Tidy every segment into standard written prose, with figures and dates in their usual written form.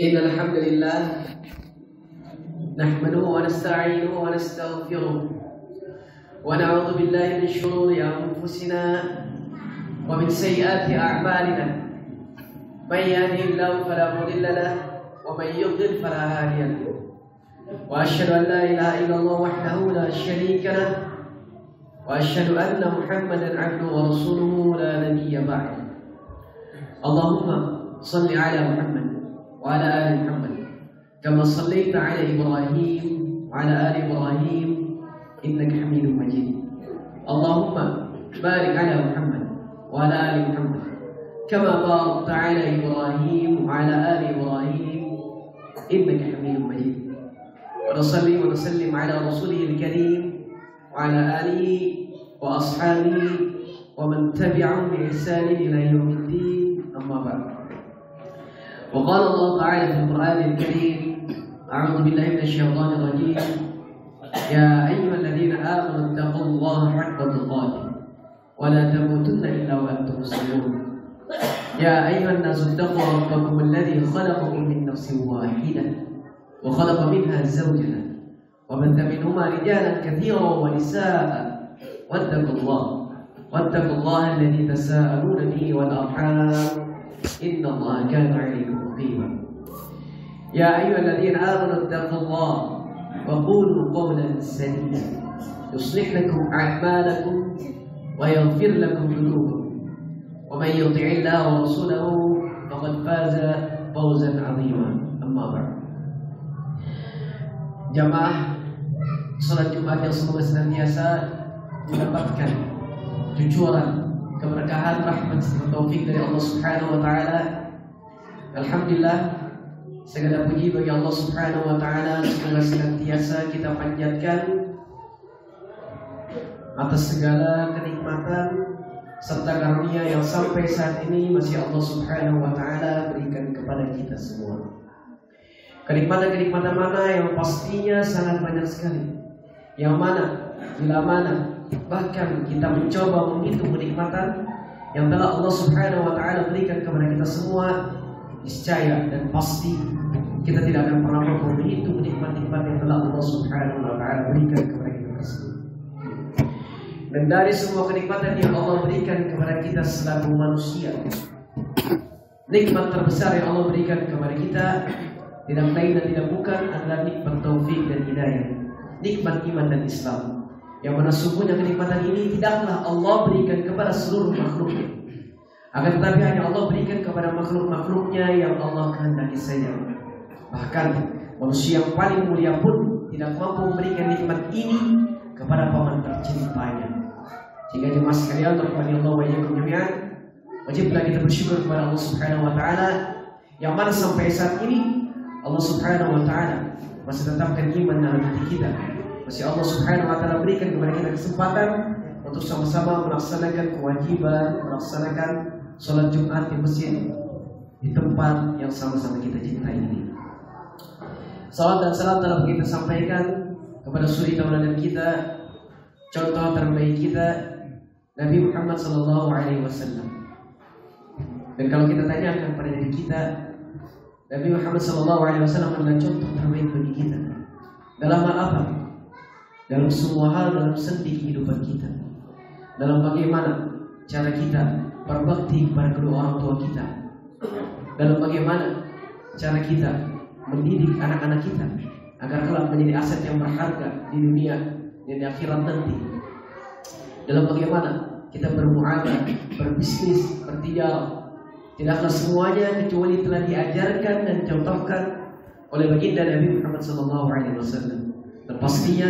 إن الحمد لله نحمده ونستعينه ونستغفره ونعوذ بالله من شرور أنفسنا ومن سيئات أعمالنا. من يهده الله فلا مضل له ومن يضلل فلا هادي له. وأشهد أن لا إله إلا الله وحده لا شريك له وأشهد أن محمدا عبده ورسوله لا نبي بعده. اللهم صل على محمد وعلى آل محمد كما صليت على إبراهيم وعلى آل إبراهيم إنك حميد مجيد. اللهم بارك على محمد وعلى آل محمد كما باركت على إبراهيم وعلى آل إبراهيم إنك حميد مجيد. ونصلي ونسلم على رسوله الكريم وعلى آله وأصحابه ومن تبعهم بإحسان إلى يوم الدين. أما بعد. وقال الله تعالى في القرآن الكريم: أعوذ بالله من الشيطان الرجيم. يا أيها الذين آمنوا اتقوا الله حق تقاته ولا تموتن إلا وأنتم مسلمون. يا أيها الناس اتقوا ربكم الذي خلقكم من نفس واحدة وخلق منها زوجها وبث منهما رجالا كثيرا ونساء واتقوا الله الذي تساءلون به والأرحام إن الله كان عليكم رقيبا. يا أيها الذين آمنوا اتقوا الله وقولوا قولا سديدا يصلح لكم أعمالكم ويغفر لكم ذنوبكم ومن يطع الله ورسوله فقد فاز فوزا عظيما. أما بعد. Jamaah salat Jumat yang semoga senantiasa mendapatkan cucuran keberkahan, rahmat serta taufik dari Allah Subhanahu wa taala. Alhamdulillah, segala puji bagi Allah Subhanahu wa taala, semoga senantiasa kita panjatkan atas segala kenikmatan serta karunia yang sampai saat ini masih Allah Subhanahu wa taala berikan kepada kita semua. Kenikmatan-kenikmatan mana yang pastinya sangat banyak sekali. Yang mana, bila mana bahkan kita mencoba menghitung kenikmatan yang telah Allah Subhanahu wa taala berikan kepada kita semua, niscaya dan pasti kita tidak akan pernah mampu menghitung nikmat-nikmat yang telah Allah Subhanahu wa taala berikan kepada kita tersebut. Dan dari semua kenikmatan yang Allah berikan kepada kita selaku manusia, nikmat terbesar yang Allah berikan kepada kita tidak lain dan tidak bukan adalah nikmat taufik dan hidayah, nikmat iman dan Islam. Yang mana sungguhnya kenikmatan ini tidaklah Allah berikan kepada seluruh makhluknya, akan tetapi hanya Allah berikan kepada makhluk-makhluknya yang Allah kehendaki saja. Bahkan manusia yang paling mulia pun tidak mampu memberikan nikmat ini kepada paman tercintanya. Sehingga jemaah sekalian, rahmani Allah wa iyyakum jami'an, wajiblah kita bersyukur kepada Allah Subhanahu wa taala yang mana sampai saat ini Allah Subhanahu wa taala masih tetapkan iman dalam hati kita. Masih Allah Subhanahu wa taala berikan kepada kita kesempatan untuk sama-sama melaksanakan kewajiban, melaksanakan sholat Jumat di masjid di tempat yang sama-sama kita cintai ini. Salam dan salam telah kita sampaikan kepada suri tauladan kita, contoh terbaik kita, Nabi Muhammad sallallahu alaihi wasallam. Dan kalau kita tanyakan pada diri kita, Nabi Muhammad SAW adalah contoh terbaik bagi kita. Dalam hal apa? Dalam semua hal, dalam sendi kehidupan kita. Dalam bagaimana cara kita berbakti kepada kedua orang tua kita. Dalam bagaimana cara kita mendidik anak-anak kita agar kelak menjadi aset yang berharga di dunia dan di akhirat nanti. Dalam bagaimana kita bermuamalah, berbisnis, bertijarah. Tidaklah semuanya kecuali telah diajarkan dan dicontohkan oleh baginda Nabi Muhammad SAW. Dan pastinya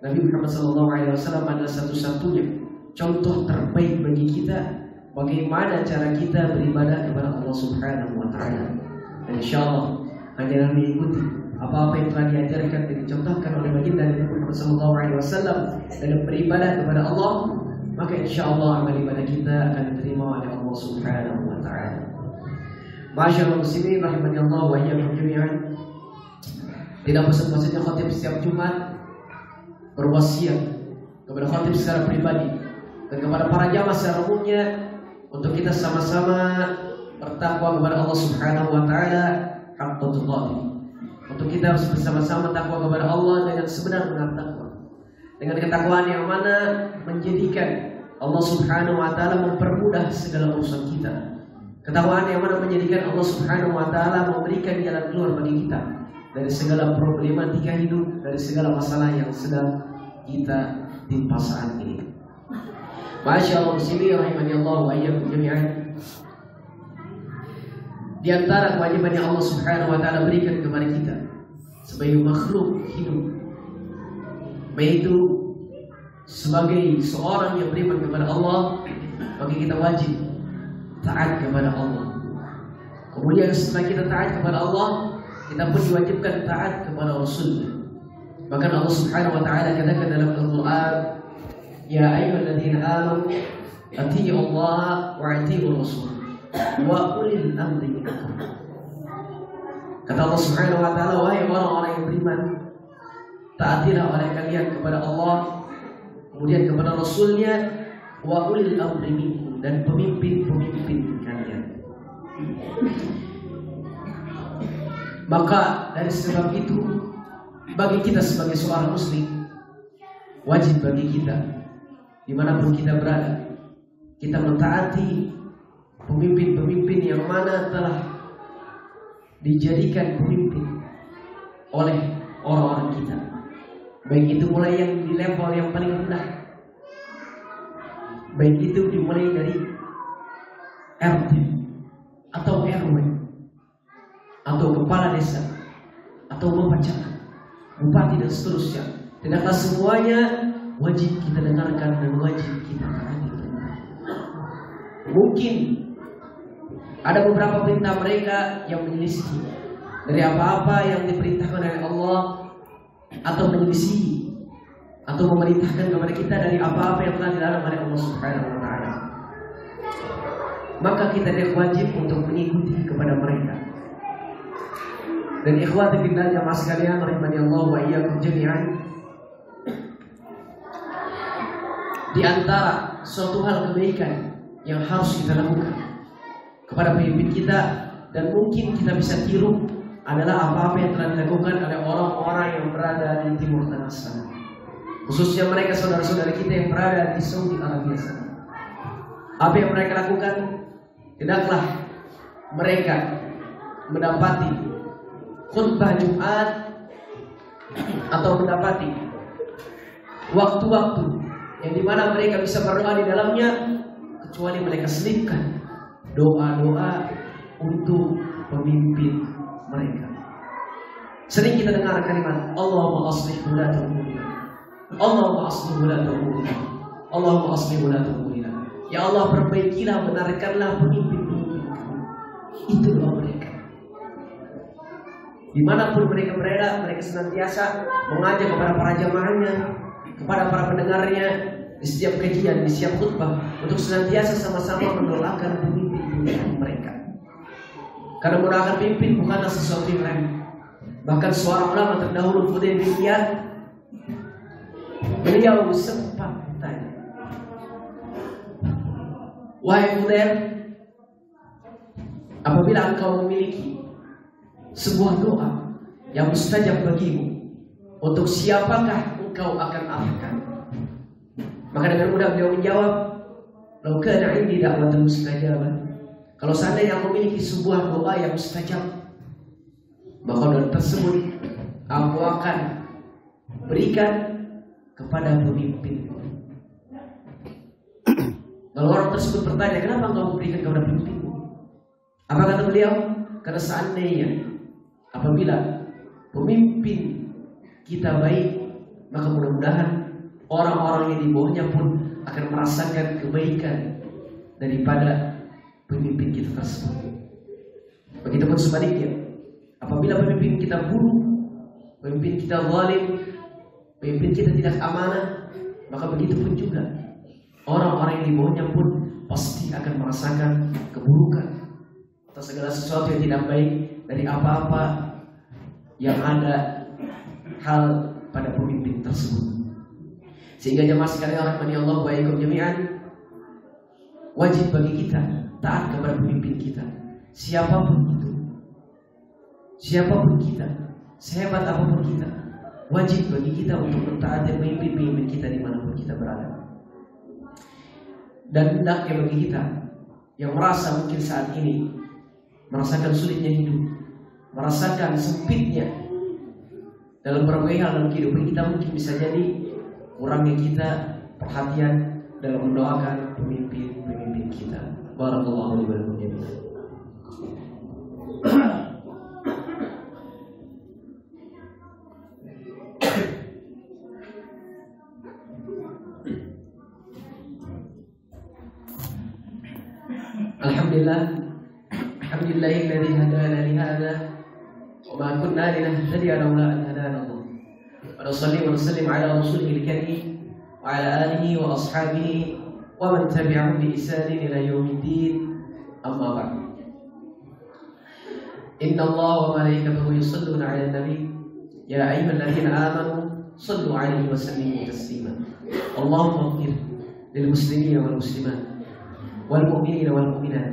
Nabi Muhammad SAW adalah satu-satunya contoh terbaik bagi kita bagaimana cara kita beribadah kepada Allah Subhanahu wa taala. Dan insyaallah hanya mengikuti apa-apa yang telah diajarkan dan dicontohkan oleh baginda Nabi Muhammad SAW dalam beribadah kepada Allah, maka insyaallah amal ibadah kita akan diterima oleh Allah Subhanahu wa taala. Masyaallah muslimin rahimanallah wa iyyakum jami'an. Tidak bosan-bosannya khatib setiap Jumat berwasiat kepada khatib secara pribadi dan kepada para jamaah secara umumnya untuk kita sama-sama bertakwa kepada Allah Subhanahu wa taala haqqa tuqatih. Untuk kita harus bersama-sama takwa kepada Allah dengan sebenar-benar takwa. Dengan ketakwaan yang mana menjadikan Allah Subhanahu wa taala mempermudah segala urusan kita. Ketakwaan yang mana menjadikan Allah Subhanahu wa taala memberikan jalan keluar bagi kita dari segala problematika hidup, dari segala masalah yang sedang kita timpa saat ini. Masyaallah muslimin rahimani Allah wa iyyakum jami'an. Di antara kewajiban yang Allah Subhanahu wa taala berikan kepada kita sebagai makhluk hidup, yaitu sebagai seorang yang beriman kepada Allah, bagi kita wajib taat kepada Allah. Kemudian setelah kita taat kepada Allah, kita pun diwajibkan taat kepada Rasul. Bahkan Allah Subhanahu wa taala katakan dalam Al-Qur'an, ya ayyuhalladzina amanu atii'u Allah wa atii'ur Rasul wa ulil amri minkum. Kata Allah Subhanahu wa taala, wahai orang-orang yang beriman, taatilah oleh kalian kepada Allah, kemudian kepada Rasulnya, wa ulil amri minkum, dan pemimpin-pemimpin kalian. Maka dari sebab itu, bagi kita sebagai seorang muslim, wajib bagi kita dimanapun kita berada, kita mentaati pemimpin-pemimpin yang mana telah dijadikan pemimpin oleh orang-orang kita. Baik itu mulai yang di level yang paling rendah, baik itu dimulai dari RT atau RW atau kepala desa atau bapak camat, bupati dan seterusnya. Tidaklah semuanya wajib kita dengarkan dan wajib kita taati. Mungkin ada beberapa perintah mereka yang menyelisih dari apa-apa yang diperintahkan oleh Allah, atau menyelisih atau memerintahkan kepada kita dari apa-apa yang telah dilarang oleh Allah Subhanahu wa taala. Maka kita wajib untuk mengikuti kepada mereka. Dan ikhwati fillah jamaah sekalian rahimani Allah wa iyyakum jami'an, di antara suatu hal kebaikan yang harus kita lakukan kepada pemimpin kita dan mungkin kita bisa tiru adalah apa-apa yang telah dilakukan oleh orang-orang yang berada di Timur Tengah sana, khususnya mereka saudara-saudara kita yang berada di Saudi Arabia sana. Apa yang mereka lakukan? Tidaklah mereka mendapati khutbah Jumat atau mendapati waktu-waktu yang dimana mereka bisa berdoa di dalamnya, kecuali mereka selipkan doa-doa untuk pemimpin mereka. Sering kita dengar kalimat Allahumma aslih wulata umurina, Allahumma aslih wulata umurina, Allahumma aslih wulata umurina. Ya Allah, perbaikilah, benarkanlah pemimpin-pemimpin kami. Itu doa mereka. Dimanapun mereka berada, mereka senantiasa mengajak kepada para jamaahnya, kepada para pendengarnya, di setiap kajian, di setiap khutbah, untuk senantiasa sama-sama mendoakan pemimpin-pemimpin mereka. Karena mendoakan pemimpin bukanlah sesuatu yang remeh. Bahkan seorang ulama terdahulu, Fudail bin Iyad, beliau sempat bertanya, wahai Fudail, apabila engkau memiliki sebuah doa yang mustajab bagimu, untuk siapakah engkau akan arahkan? Maka dengan mudah beliau menjawab, "Lau kana 'indi da'watun mustajabah." Kalau seandainya aku memiliki sebuah doa yang mustajab, maka doa tersebut aku akan berikan kepada pemimpin. Kalau orang tersebut bertanya, kenapa engkau berikan kepada pemimpinmu? Apa kata beliau? Karena seandainya apabila pemimpin kita baik, maka mudah-mudahan orang-orang yang di bawahnya pun akan merasakan kebaikan daripada pemimpin kita tersebut. Begitupun sebaliknya, apabila pemimpin kita buruk, pemimpin kita zalim, pemimpin kita tidak amanah, maka begitupun juga orang-orang yang di bawahnya pun pasti akan merasakan keburukan atau segala sesuatu yang tidak baik dari apa-apa yang ada hal pada pemimpin tersebut. Sehingga jemaah sekalian rahmani Allah wa iyyakum jami'an, wajib bagi kita taat kepada pemimpin kita, siapapun itu. siapapun kita, sehebat apapun kita, wajib bagi kita untuk mentaati pemimpin-pemimpin kita dimanapun kita berada. Dan hendaknya bagi kita yang merasa mungkin saat ini merasakan sulitnya hidup, merasakan sempitnya dalam berbagai hal dalam kehidupan kita, mungkin bisa jadi kurangnya kita perhatian dalam mendoakan pemimpin-pemimpin kita. Barakallahu li wa lakum jami'an. Alhamdulillahilladzi hadana li hadza wa ma kunna linahtadiya lawla an hadana Allah. Wa nusalli wa nusallim ala rasulihil karim wa ala alihi wa ashabihi wa man tabi'ahum bi ihsanin ila yaumiddin. Amma ba'd. Inna Allah wa malaikatahu yusalluna 'alan nabi ya ayyuhalladzina amanu sallu 'alaihi wa sallimu taslima. Allahumma ighfir lil muslimina wal muslimat wal mu'minina wal mu'minat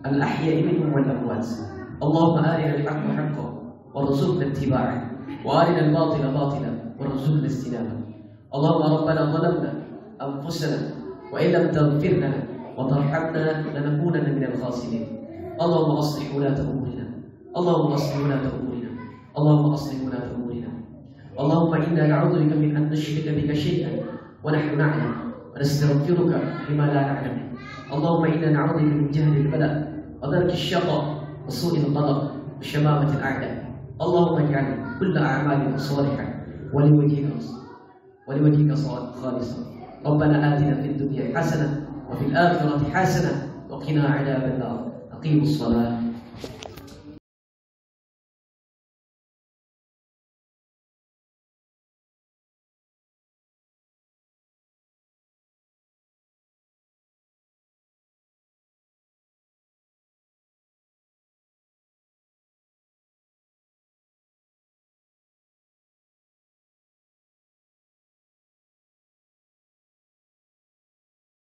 الأحياء منهم والأموات. اللهم أرنا الحق حقا وارزقنا اتباعه وأرنا الباطل باطلا وارزقنا اجتنابه. اللهم ربنا ظلمنا أنفسنا وإن لم تغفر لنا وترحمنا لنكونن من الخاسرين. اللهم أصلح ولاة أمورنا، اللهم أصلح ولاة أمورنا، اللهم أصلح ولاة أمورنا. اللهم إنا نعوذ بك من أن نشرك بك شيئا ونحن نعلم ونستغفرك لما لا نعلم. اللهم إنا نعوذ بك من جهل البلاء ودرك الشقاء وسوء القدر وشمامة الأعداء. اللهم اجعل كل أعمالنا صالحة ولوجهك خالصا. ربنا آتنا في الدنيا حسنة وفي الآخرة حسنة وقنا عذاب النار. أقيموا الصلاة.